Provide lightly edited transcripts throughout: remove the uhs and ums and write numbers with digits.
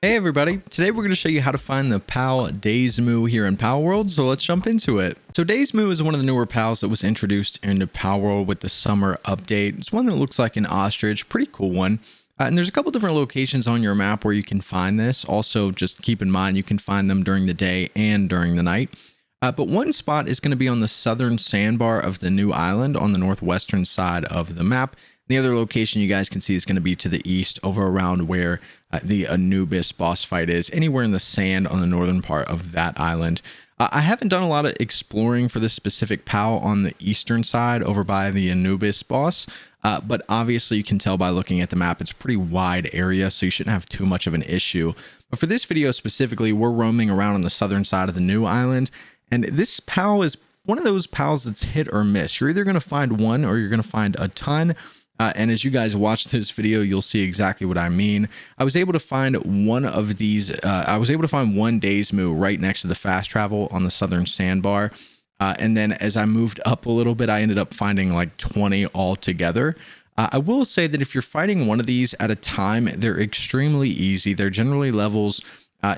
Hey everybody, today we're going to show you how to find the PAL Dazemu here in Palworld, so let's jump into it. So Dazemu is one of the newer PALs that was introduced into Palworld with the summer update. It's one that looks like an ostrich, pretty cool one. And there's a couple different locations on your map where you can find this. Also, just keep in mind you can find them during the day and during the night. But one spot is going to be on the southern sandbar of the new island on the northwestern side of the map. The other location you guys can see is going to be to the east over around where the Anubis boss fight is, anywhere in the sand on the northern part of that island. I haven't done a lot of exploring for this specific PAL on the eastern side over by the Anubis boss, but obviously you can tell by looking at the map, it's a pretty wide area, so you shouldn't have too much of an issue. But for this video specifically, we're roaming around on the southern side of the new island, and this PAL is one of those PALs that's hit or miss. You're either going to find one or you're going to find a ton. And as you guys watch this video, you'll see exactly what I mean. I was able to find one of these. I was able to find one Dazemu right next to the fast travel on the southern sandbar. And then as I moved up a little bit, I ended up finding like 20 altogether. I will say that if you're fighting one of these at a time, they're extremely easy. They're generally levels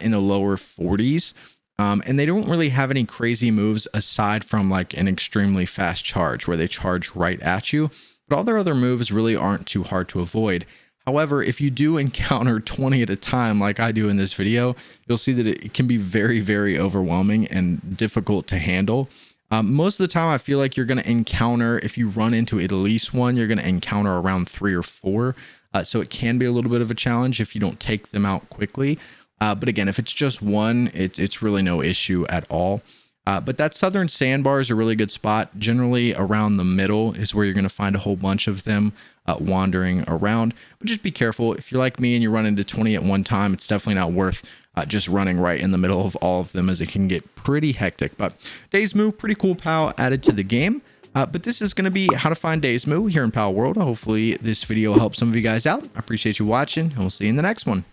in the lower 40s. And they don't really have any crazy moves aside from like an extremely fast charge where they charge right at you. But all their other moves really aren't too hard to avoid. However, if you do encounter 20 at a time like I do in this video, you'll see that it can be very, very overwhelming and difficult to handle. Most of the time, I feel like you're going to encounter, if you run into at least one, you're going to encounter around 3 or 4. So it can be a little bit of a challenge if you don't take them out quickly. But again, if it's just one, it's really no issue at all. But that southern sandbar is a really good spot. Generally around the middle is where you're going to find a whole bunch of them wandering around. But just be careful. If you're like me and you run into 20 at one time, it's definitely not worth just running right in the middle of all of them, as it can get pretty hectic. But Dazemu, pretty cool PAL added to the game. But this is going to be how to find Dazemu here in Palworld. Hopefully this video helps some of you guys out. I appreciate you watching, and we'll see you in the next one.